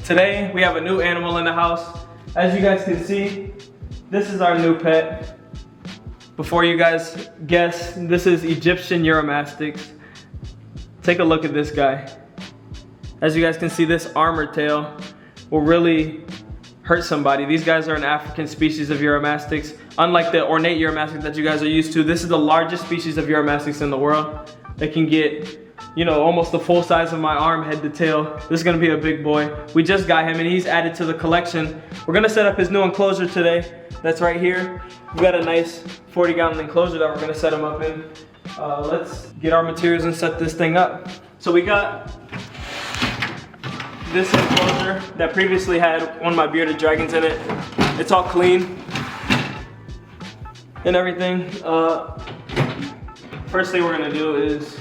Today we have a new animal in the house. As you guys can see, this is our new pet. Before you guys guess, this is Egyptian Uromastyx. Take a look at this guy. As you guys can see, this armor tail will really hurt somebody. These guys are an African species of Uromastyx. Unlike the ornate Uromastyx that you guys are used to, this is the largest species of Uromastyx in the world. They can get, you know, almost the full size of my arm, head to tail. This is gonna be a big boy. We just got him and he's added to the collection. We're gonna set up his new enclosure today. That's right here. We got a nice 40-gallon enclosure that we're gonna set him up in. Let's get our materials and set this thing up. So we got this enclosure that previously had one of my bearded dragons in it. It's all clean and everything. First thing we're gonna do is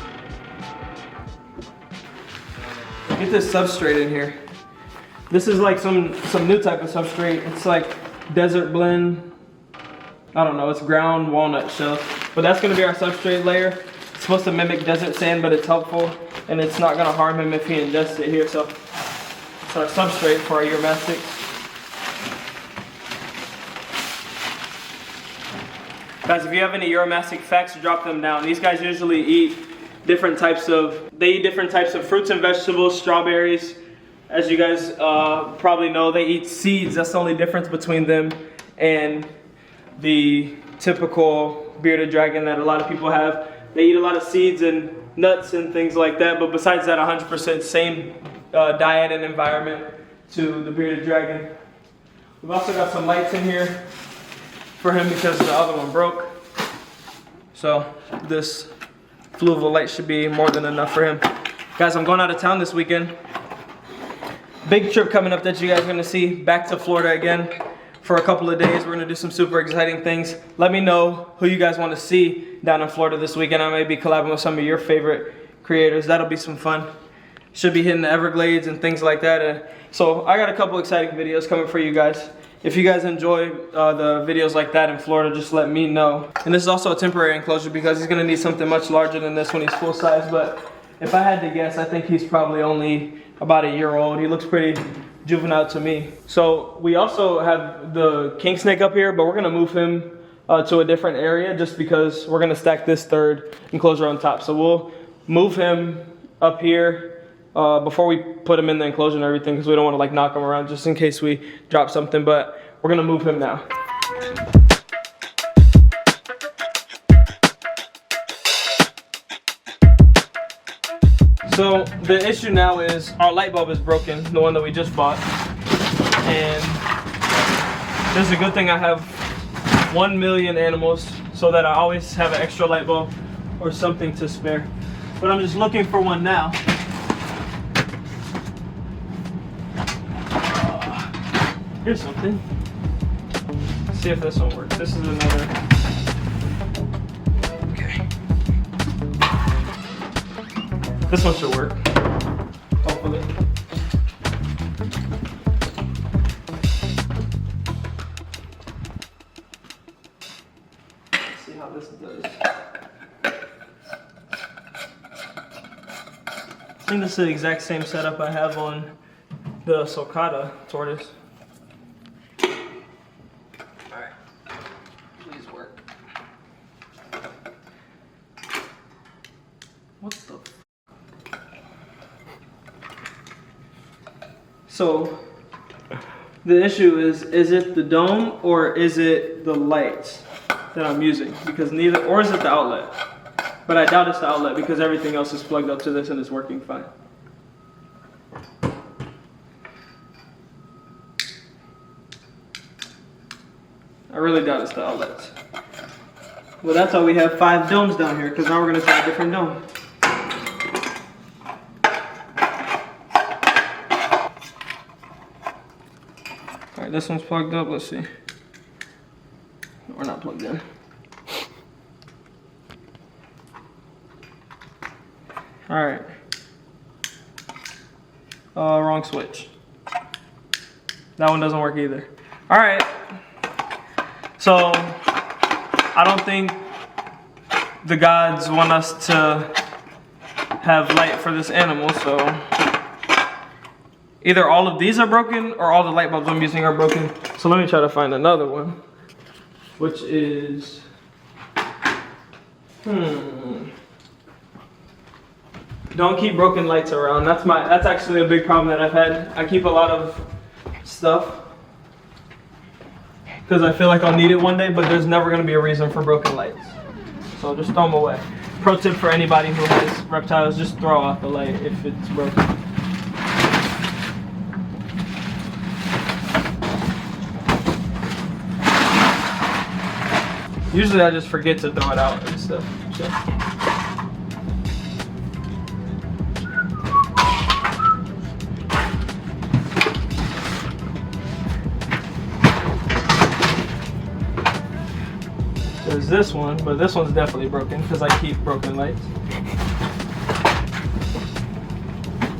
get this substrate in here. This is like some new type of substrate. It's like desert blend. I don't know, it's ground walnut shell. But that's gonna be our substrate layer. It's supposed to mimic desert sand, but it's helpful. And it's not gonna harm him if he ingests it here. So it's our substrate for our Uromastyx. Guys, if you have any Uromastyx facts, drop them down. These guys usually eat different types of fruits and vegetables, strawberries. As you guys probably know, they eat seeds. That's the only difference between them and the typical bearded dragon that a lot of people have. They eat a lot of seeds and nuts and things like that, but besides that, 100% same diet and environment to the bearded dragon. We've also got some lights in here for him because the other one broke. So this fluval light should be more than enough for him. Guys, I'm going out of town this weekend. Big trip coming up that you guys are gonna see. Back to Florida again for a couple of days. We're gonna do some super exciting things. Let me know who you guys wanna see down in Florida this weekend. I may be collabing with some of your favorite creators. That'll be some fun. Should be hitting the Everglades and things like that. So I got a couple exciting videos coming for you guys. If you guys enjoy the videos like that in Florida, just let me know. And this is also a temporary enclosure because he's gonna need something much larger than this when he's full size. But if I had to guess, I think he's probably only about a year old. He looks pretty juvenile to me. So we also have the king snake up here, but we're gonna move him to a different area just because we're gonna stack this third enclosure on top. So we'll move him up here before we put him in the enclosure and everything because we don't want to like knock him around just in case we drop something, but we're gonna move him now. So the issue now is our light bulb is broken, the one that we just bought. And this is a good thing I have 1 million animals so that I always have an extra light bulb or something to spare. But I'm just looking for one now. Here's something. Let's see if this one works. This is another. Okay. This one should work. Hopefully. Let's see how this does. I think this is the exact same setup I have on the sulcata tortoise. What the f? So the issue is it the dome or is it the lights that I'm using? Because neither, or is it the outlet? But I doubt it's the outlet because everything else is plugged up to this and it's working fine. I really doubt it's the outlets. Well, that's why we have 5 domes down here, because now we're going to try a different dome. Alright, this one's plugged up. Let's see. We're not plugged in. Alright. Wrong switch. That one doesn't work either. Alright. So, I don't think the gods want us to have light for this animal, so Either all of these are broken or all the light bulbs I'm using are broken. So let me try to find another one, which is, don't keep broken lights around. That's actually a big problem that I've had. I keep a lot of stuff because I feel like I'll need it one day, but there's never gonna be a reason for broken lights. So just throw them away. Pro tip for anybody who has reptiles, just throw out the light if it's broken. Usually I just forget to throw it out and stuff. So. There's this one, but this one's definitely broken because I keep broken lights.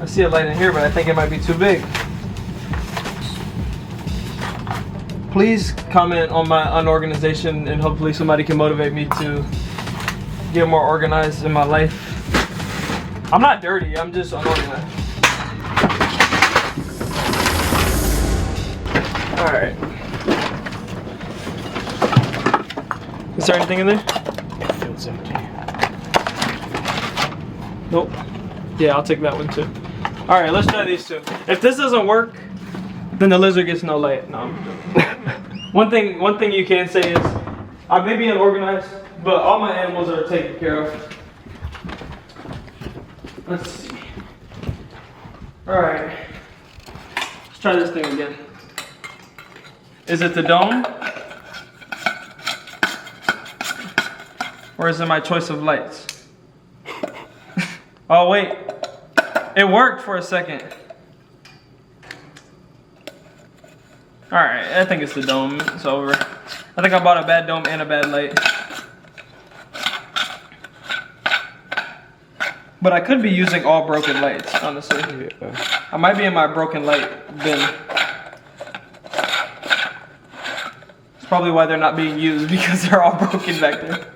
I see a light in here, but I think it might be too big. Please comment on my unorganization and hopefully somebody can motivate me to get more organized in my life. I'm not dirty, I'm just unorganized. Alright. Is there anything in there? It feels empty. Nope. Yeah, I'll take that one too. Alright, let's try these two. If this doesn't work, then the lizard gets no light. No, I'm joking. One thing you can say is, I may be unorganized, but all my animals are taken care of. Let's see. Alright. Let's try this thing again. Is it the dome? Or is it my choice of lights? Oh wait, it worked for a second. Alright, I think it's the dome, it's over. I think I bought a bad dome and a bad light. But I could be using all broken lights, honestly. Yeah. I might be in my broken light bin. It's probably why they're not being used, because they're all broken back there.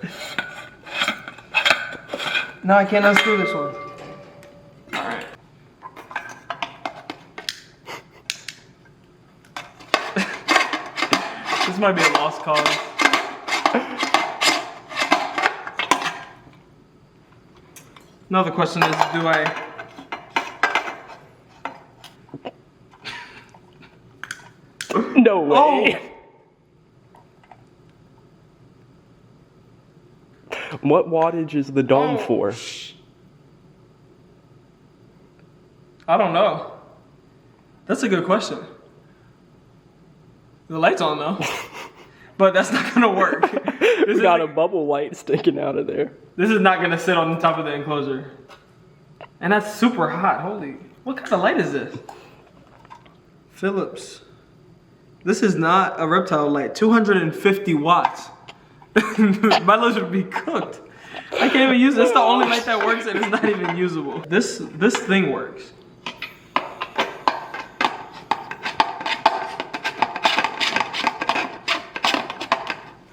No, I can't unscrew this one. Alright. This might be a lost cause. Another question is, do I... No way. Oh. What wattage is the dome for? I don't know. That's a good question. The light's on though. But that's not gonna work. We got a bubble light sticking out of there. This is not gonna sit on the top of the enclosure. And that's super hot. Holy, what kind of light is this? Philips. This is not a reptile light. 250 watts. My lizard would be cooked. I can't even use it. It's the only light that works and it's not even usable. This thing works.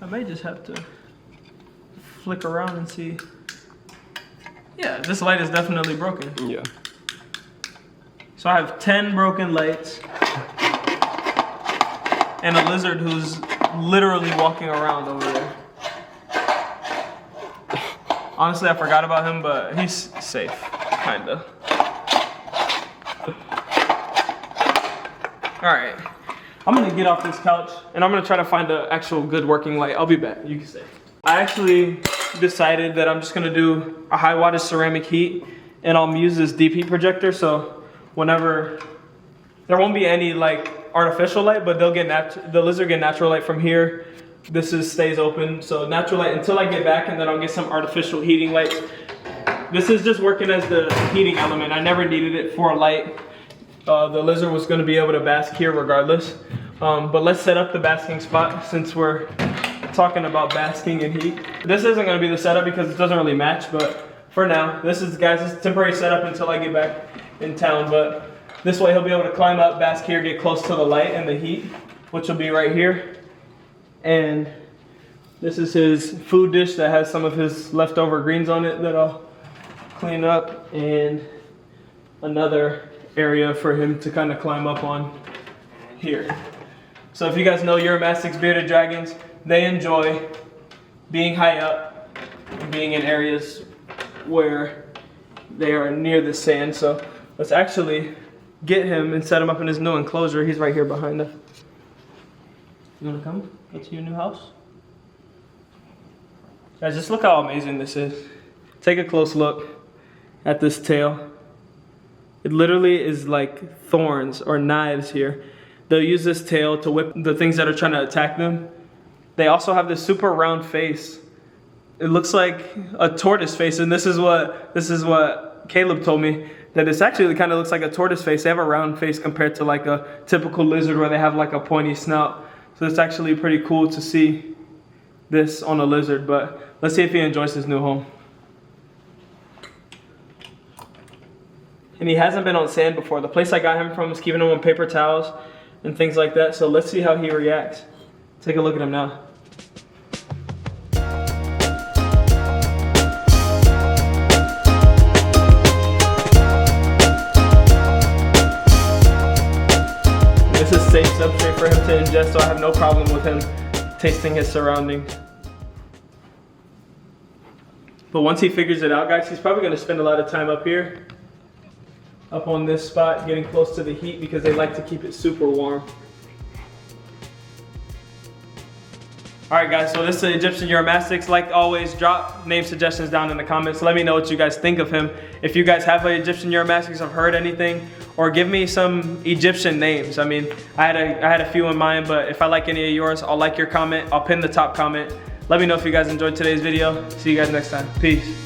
I may just have to flick around and see. Yeah, this light is definitely broken. Yeah. So I have 10 broken lights and a lizard who's literally walking around over there. Honestly, I forgot about him, but he's safe, kinda. Alright, I'm gonna get off this couch and I'm gonna try to find an actual good working light. I'll be back, you can stay. I actually decided that I'm just gonna do a high wattage ceramic heat and I'll use this deep heat projector, so whenever, there won't be any like artificial light, but they'll get the lizard get natural light from here. This stays open, so natural light until I get back, and then I'll get some artificial heating lights. This is just working as the heating element. I never needed it for a light. The lizard was gonna be able to bask here regardless. But let's set up the basking spot since we're talking about basking and heat. This isn't gonna be the setup because it doesn't really match, but for now, this is, guys, this is temporary setup until I get back in town. But this way he'll be able to climb up, bask here, get close to the light and the heat, which will be right here. And this is his food dish that has some of his leftover greens on it that I'll clean up, and another area for him to kind of climb up on here. So if you guys know Uromastyx bearded dragons, they enjoy being high up, being in areas where they are near the sand. So let's actually get him and set him up in his new enclosure. He's right here behind us. You wanna come? Go to your new house? Guys, just look how amazing this is. Take a close look at this tail. It literally is like thorns or knives here. They'll use this tail to whip the things that are trying to attack them. They also have this super round face. It looks like a tortoise face, and this is what Caleb told me, that it's actually kind of looks like a tortoise face. They have a round face compared to like a typical lizard where they have like a pointy snout. So it's actually pretty cool to see this on a lizard, but let's see if he enjoys his new home. And he hasn't been on sand before. The place I got him from was keeping him on paper towels and things like that. So let's see how he reacts. Take a look at him now. This is safe substrate for him to ingest, so I have no problem with him tasting his surroundings. But once he figures it out, guys, he's probably going to spend a lot of time up here, up on this spot, getting close to the heat because they like to keep it super warm. Alright guys, so this is the Egyptian Uromastyx. Like always, drop name suggestions down in the comments. Let me know what you guys think of him. If you guys have an Egyptian Uromastyx, have heard anything, or give me some Egyptian names. I mean, I had a few in mind, but if I like any of yours, I'll like your comment. I'll pin the top comment. Let me know if you guys enjoyed today's video. See you guys next time. Peace.